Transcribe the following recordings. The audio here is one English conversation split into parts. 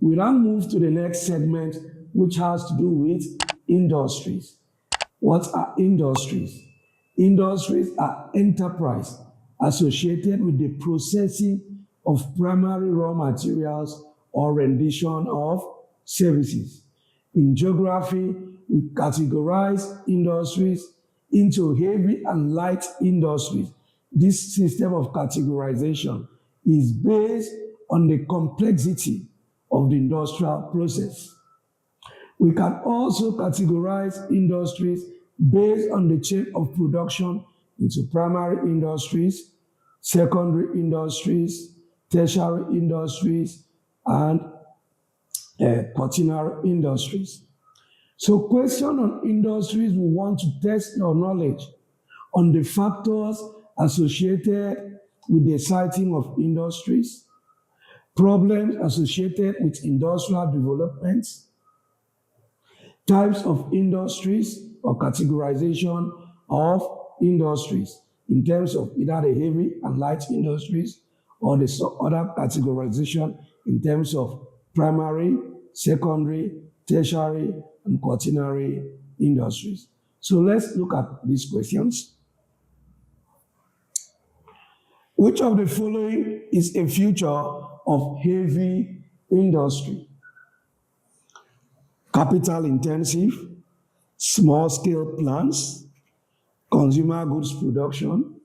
We now move to the next segment, which has to do with industries. What are industries? Industries are enterprise associated with the processing of primary raw materials or rendition of services. In geography, we categorize industries into heavy and light industries. This system of categorization is based on the complexity of the industrial process. We can also categorize industries based on the chain of production into primary industries, secondary industries, tertiary industries, and quaternary industries. So, question on industries, we want to test your knowledge on the factors associated with the siting of industries, problems associated with industrial developments, types of industries or categorization of industries in terms of either the heavy and light industries or the other categorization in terms of primary, secondary, tertiary, and quaternary industries. So let's look at these questions. Which of the following is a feature of heavy industry? Capital intensive, small scale plants, consumer goods production,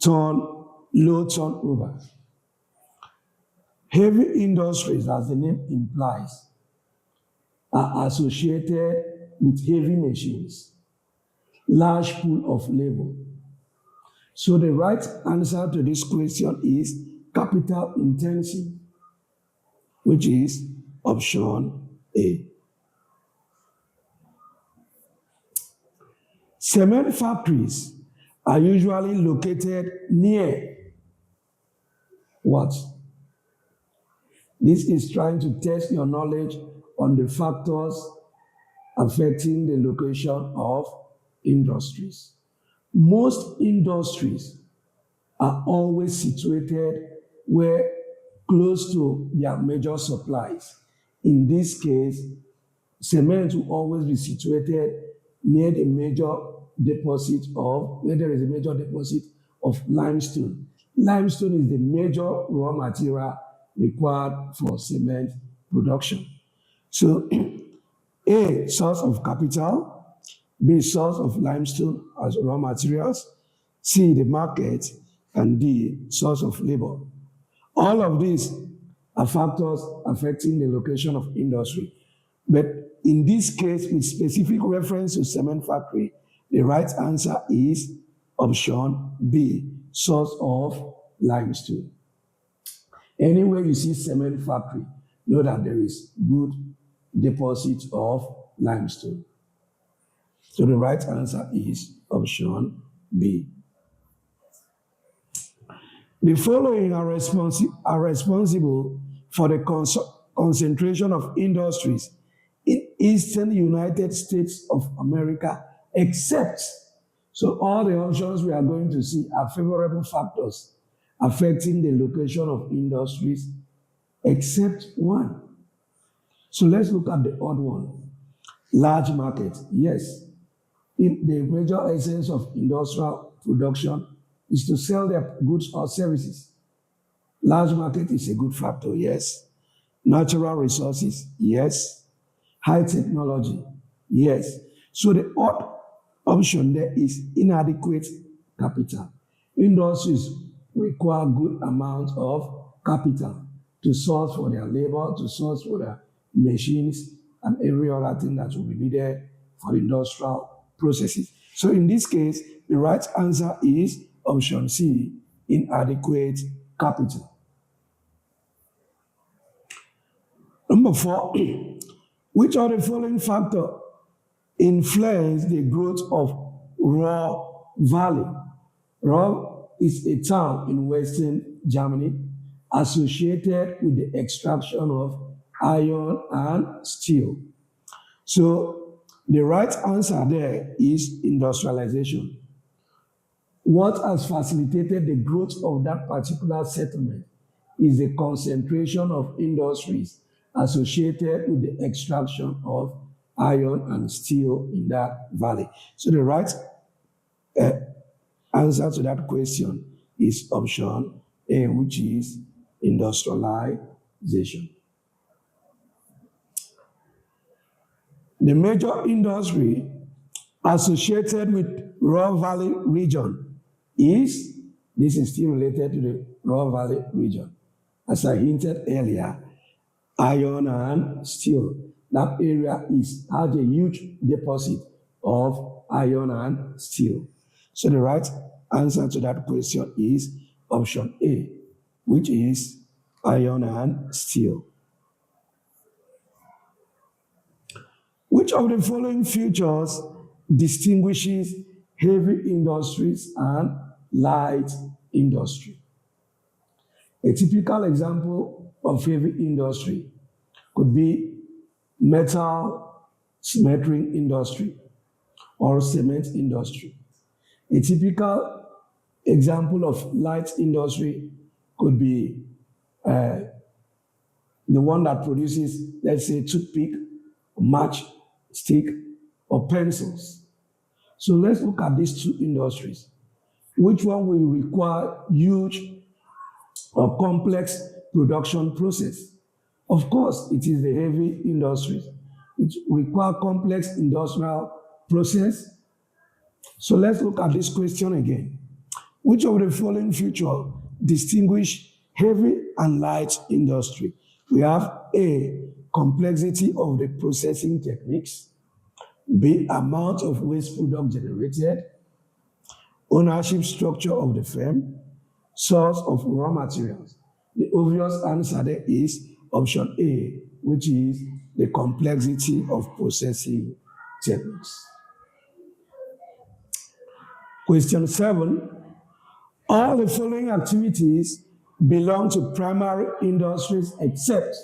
low turnover. Heavy industries, as the name implies, are associated with heavy machines, large pool of labor. So the right answer to this question is capital intensive, which is option A. Cement factories are usually located near what? This is trying to test your knowledge on the factors affecting the location of industries. Most industries are always situated where close to their major supplies. In this case, cement will always be situated near the major deposit of, where there is a major deposit of limestone. Limestone is the major raw material required for cement production. So A, source of capital, B, source of limestone as raw materials, C, the market, and D, source of labor. All of these are factors affecting the location of industry. But in this case, with specific reference to cement factory, the right answer is option B, source of limestone. Anywhere you see cement factory, know that there is good deposit of limestone. So the right answer is option B. The following are responsible for the concentration of industries in eastern United States of America, except, so all the options we are going to see are favorable factors affecting the location of industries, except one. So let's look at the odd one. Large market, yes. If the major essence of industrial production is to sell their goods or services. Large market is a good factor, yes. Natural resources, yes. High technology, yes. So the odd option there is inadequate capital. Industries require good amount of capital to source for their labor, to source for their machines, and every other thing that will be needed for industrial processes. So in this case, the right answer is option C, inadequate capital. Number 4, which of the following factors influence the growth of Ruhr Valley? Ruhr is a town in western Germany associated with the extraction of iron and steel. So the right answer there is industrialization. What has facilitated the growth of that particular settlement is the concentration of industries associated with the extraction of iron and steel in that valley. So the right answer to that question is option A, which is industrialization. The major industry associated with Ruhr Valley region this is still related to the Ruhr Valley region. As I hinted earlier, iron and steel. That area has a huge deposit of iron and steel. So the right answer to that question is option A, which is iron and steel. Which of the following features distinguishes heavy industries and light industry? A typical example of heavy industry could be metal smelting industry or cement industry. A typical example of light industry could be the one that produces, let's say, toothpick, match stick, or pencils. So let's look at these two industries. Which one will require huge or complex production process? Of course, it is the heavy industries. It requires complex industrial process. So let's look at this question again. Which of the following features distinguish heavy and light industry? We have A, complexity of the processing techniques, B, amount of waste product generated, ownership structure of the firm, source of raw materials. The obvious answer there is option A, which is the complexity of processing techniques. Question 7. All the following activities belong to primary industries except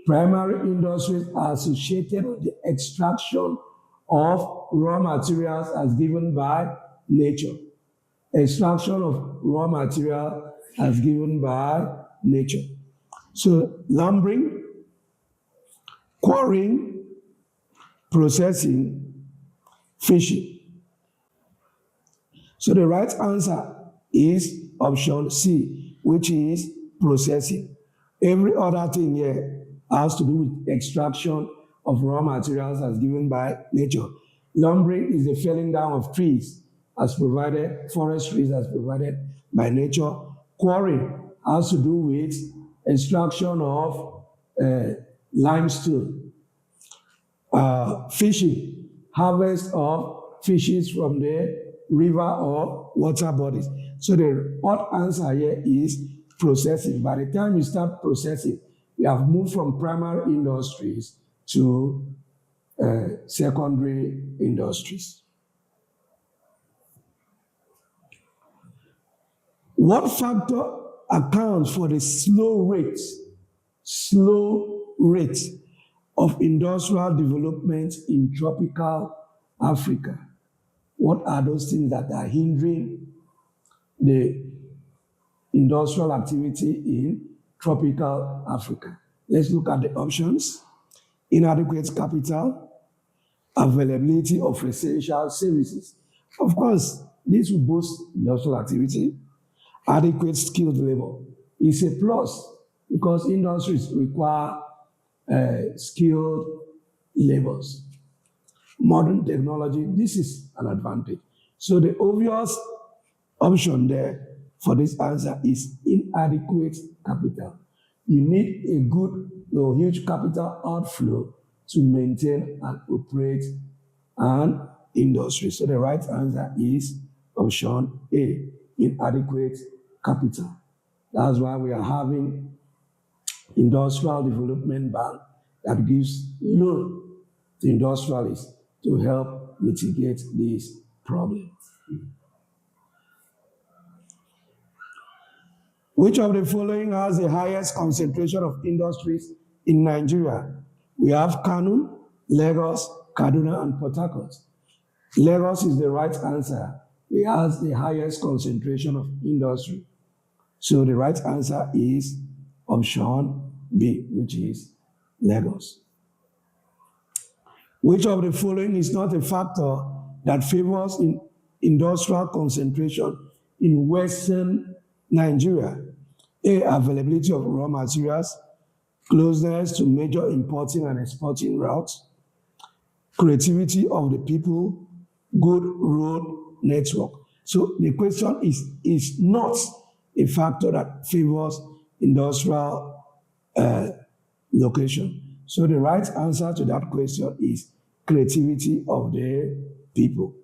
primary industries are associated with the extraction of raw materials as given by nature. Extraction of raw material as given by nature. So lumbering, quarrying, processing, fishing. So the right answer is option C, which is processing. Every other thing here has to do with extraction of raw materials as given by nature. Lumbering is the felling down of trees as provided, forest trees as provided by nature. Quarrying has to do with extraction of limestone. Fishing, harvest of fishes from the river or water bodies. So the odd answer here is processing. By the time you start processing, you have moved from primary industries to secondary industries. What factor accounts for the slow rate of industrial development in tropical Africa? What are those things that are hindering the industrial activity in tropical Africa? Let's look at the options. Inadequate capital, availability of essential services. Of course, this will boost industrial activity. Adequate skilled labor is a plus because industries require skilled laborers. Modern technology, this is an advantage. So the obvious option there for this answer is inadequate capital. You need a good or huge capital outflow to maintain and operate an industry. So the right answer is option A, inadequate capital. That's why we are having industrial development bank that gives loan to industrialists to help mitigate this problem. Which of the following has the highest concentration of industries in Nigeria? We have Kano, Lagos, Kaduna, and Port Harcourt. Lagos is the right answer. It has the highest concentration of industry. So the right answer is option B, which is Lagos. Which of the following is not a factor that favors industrial concentration in Western Nigeria? A, availability of raw materials, closeness to major importing and exporting routes, creativity of the people, good road network. So the question is not a factor that favors industrial location. So the right answer to that question is creativity of the people.